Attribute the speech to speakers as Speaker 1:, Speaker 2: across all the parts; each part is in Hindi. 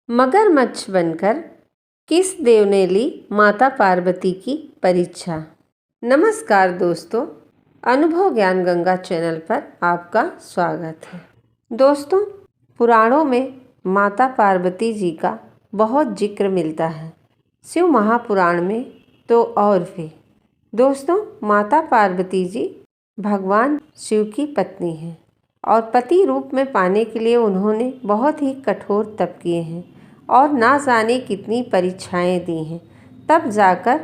Speaker 1: मगरमच्छ बनकर किस देव ने ली माता पार्वती की परीक्षा। नमस्कार दोस्तों, अनुभव ज्ञान गंगा चैनल पर आपका स्वागत है। दोस्तों, पुराणों में माता पार्वती जी का बहुत जिक्र मिलता है, शिव महापुराण में तो और भी। दोस्तों, माता पार्वती जी भगवान शिव की पत्नी हैं और पति रूप में पाने के लिए उन्होंने बहुत ही कठोर तप किए हैं और ना जाने कितनी परीक्षाएं दी हैं, तब जाकर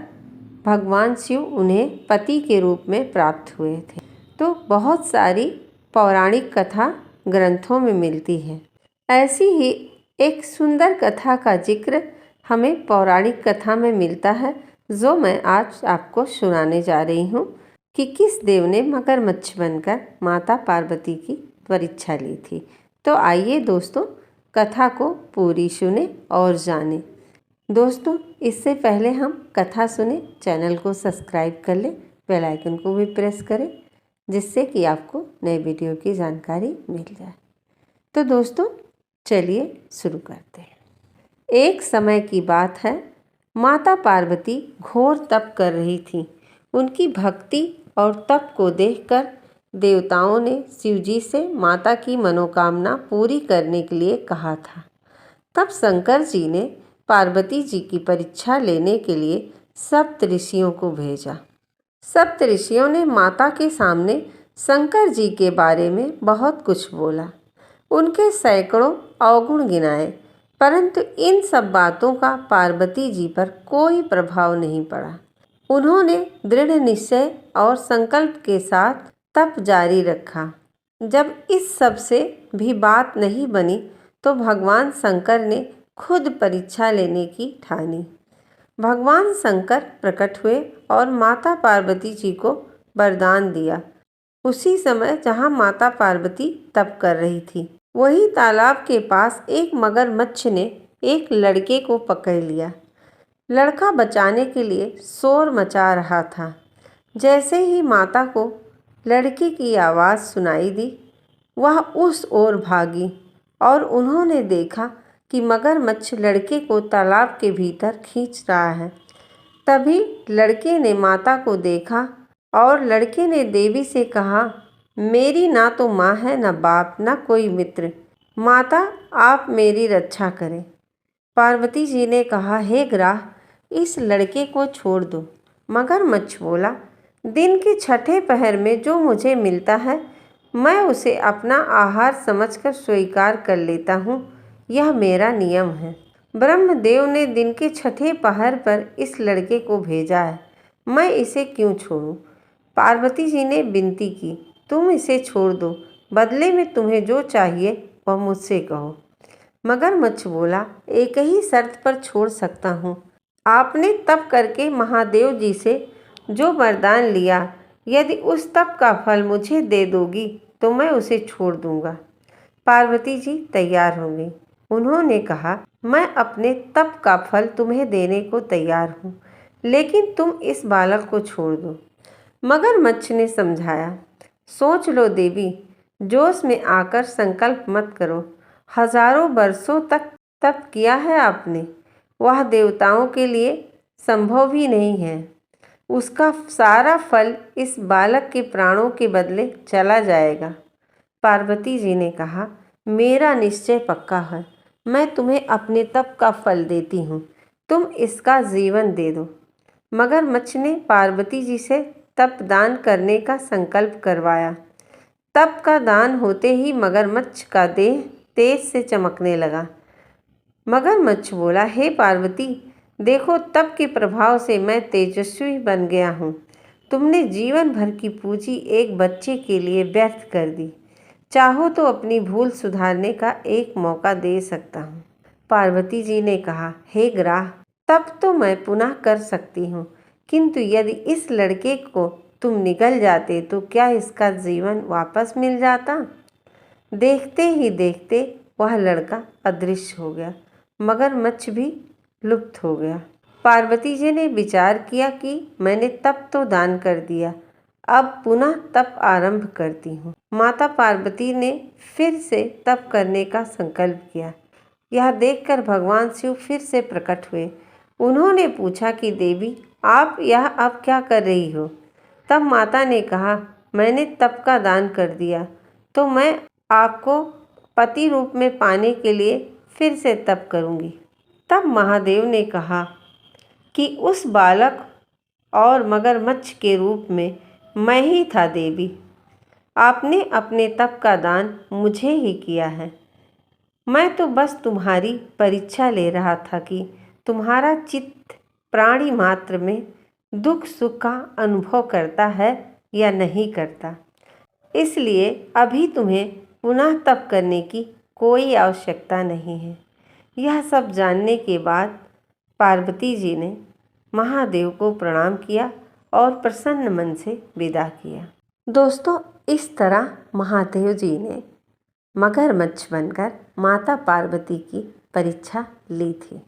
Speaker 1: भगवान शिव उन्हें पति के रूप में प्राप्त हुए थे। तो बहुत सारी पौराणिक कथा ग्रंथों में मिलती है। ऐसी ही एक सुंदर कथा का जिक्र हमें पौराणिक कथा में मिलता है, जो मैं आज आपको सुनाने जा रही हूँ कि किस देव ने मगरमच्छ बनकर माता पार्वती की परीक्षा ली थी। तो आइए दोस्तों, कथा को पूरी सुने और जाने। दोस्तों, इससे पहले हम कथा सुने, चैनल को सब्सक्राइब कर लें, बेल आइकन को भी प्रेस करें, जिससे कि आपको नए वीडियो की जानकारी मिल जाए। तो दोस्तों, चलिए शुरू करते हैं। एक समय की बात है, माता पार्वती घोर तप कर रही थी। उनकी भक्ति और तप को देखकर देवताओं ने शिवजी से माता की मनोकामना पूरी करने के लिए कहा था। तब शंकर जी ने पार्वती जी की परीक्षा लेने के लिए सप्त ऋषियों को भेजा। सप्त ऋषियों ने माता के सामने शंकर जी के बारे में बहुत कुछ बोला, उनके सैकड़ों अवगुण गिनाए, परंतु इन सब बातों का पार्वती जी पर कोई प्रभाव नहीं पड़ा। उन्होंने दृढ़ निश्चय और संकल्प के साथ तप जारी रखा। जब इस सब से भी बात नहीं बनी तो भगवान शंकर ने खुद परीक्षा लेने की ठानी। भगवान शंकर प्रकट हुए और माता पार्वती जी को वरदान दिया। उसी समय जहाँ माता पार्वती तप कर रही थी, वही तालाब के पास एक मगरमच्छ ने एक लड़के को पकड़ लिया। लड़का बचाने के लिए शोर मचा रहा था। जैसे ही माता को लड़के की आवाज़ सुनाई दी, वह उस ओर भागी और उन्होंने देखा कि मगरमच्छ लड़के को तालाब के भीतर खींच रहा है। तभी लड़के ने माता को देखा और लड़के ने देवी से कहा, मेरी ना तो माँ है, ना बाप, ना कोई मित्र। माता, आप मेरी रक्षा करें। पार्वती जी ने कहा, हे ग्राह, इस लड़के को छोड़ दो। मगरमच्छ बोला, दिन के छठे पहर में जो मुझे मिलता है, मैं उसे अपना आहार समझकर स्वीकार कर लेता हूँ। यह मेरा नियम है। ब्रह्मदेव ने दिन के छठे पहर पर इस लड़के को भेजा है, मैं इसे क्यों छोड़ूं? पार्वती जी ने विनती की, तुम इसे छोड़ दो, बदले में तुम्हें जो चाहिए वह मुझसे कहो। मगरमच्छ बोला, एक ही शर्त पर छोड़ सकता हूँ। आपने तप करके महादेव जी से जो वरदान लिया, यदि उस तप का फल मुझे दे दोगी तो मैं उसे छोड़ दूंगा। पार्वती जी तैयार हो गई। उन्होंने कहा, मैं अपने तप का फल तुम्हें देने को तैयार हूँ, लेकिन तुम इस बालक को छोड़ दो। मगरमच्छ ने समझाया, सोच लो देवी, जोश में आकर संकल्प मत करो। हजारों वर्षों तक तप किया है आपने, वह देवताओं के लिए संभव भी नहीं है। उसका सारा फल इस बालक के प्राणों के बदले चला जाएगा। पार्वती जी ने कहा, मेरा निश्चय पक्का है, मैं तुम्हें अपने तप का फल देती हूँ, तुम इसका जीवन दे दो। मगरमच्छ ने पार्वती जी से तप दान करने का संकल्प करवाया। तप का दान होते ही मगरमच्छ का देह तेज से चमकने लगा। मगरमच्छ बोला, हे पार्वती, देखो, तप के प्रभाव से मैं तेजस्वी बन गया हूँ। तुमने जीवन भर की पूंजी एक बच्चे के लिए व्यर्थ कर दी। चाहो तो अपनी भूल सुधारने का एक मौका दे सकता हूँ। पार्वती जी ने कहा, हे ग्राह, तप तो मैं पुनः कर सकती हूँ, किंतु यदि इस लड़के को तुम निगल जाते तो क्या इसका जीवन वापस मिल जाता? देखते ही देखते वह लड़का अदृश्य हो गया। मगरमच्छ भी लुप्त हो गया। पार्वती जी ने विचार किया कि मैंने तप तो दान कर दिया, अब पुनः तप आरंभ करती हूँ। माता पार्वती ने फिर से तप करने का संकल्प किया। यह देखकर भगवान शिव फिर से प्रकट हुए। उन्होंने पूछा कि देवी, आप यह अब क्या कर रही हो? तब माता ने कहा, मैंने तप का दान कर दिया, तो मैं आपको पति रूप में पाने के लिए फिर से तप करूंगी। तब महादेव ने कहा कि उस बालक और मगरमच्छ के रूप में मैं ही था देवी। आपने अपने तप का दान मुझे ही किया है। मैं तो बस तुम्हारी परीक्षा ले रहा था कि तुम्हारा चित्त प्राणी मात्र में दुख सुख का अनुभव करता है या नहीं करता। इसलिए अभी तुम्हें पुनः तप करने की कोई आवश्यकता नहीं है। यह सब जानने के बाद पार्वती जी ने महादेव को प्रणाम किया और प्रसन्न मन से विदा किया। दोस्तों, इस तरह महादेव जी ने मगरमच्छ बनकर माता पार्वती की परीक्षा ली थी।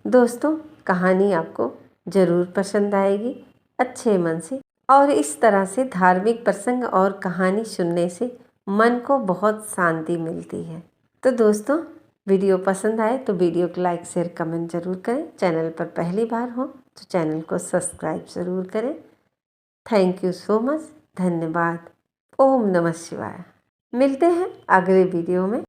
Speaker 1: दोस्तों, कहानी आपको ज़रूर पसंद आएगी अच्छे मन से, और इस तरह से धार्मिक प्रसंग और कहानी सुनने से मन को बहुत शांति मिलती है। तो दोस्तों, वीडियो पसंद आए तो वीडियो को लाइक शेयर कमेंट ज़रूर करें। चैनल पर पहली बार हो तो चैनल को सब्सक्राइब ज़रूर करें। Thank you so much. धन्यवाद। ओम नमः शिवाय। मिलते हैं अगले वीडियो में।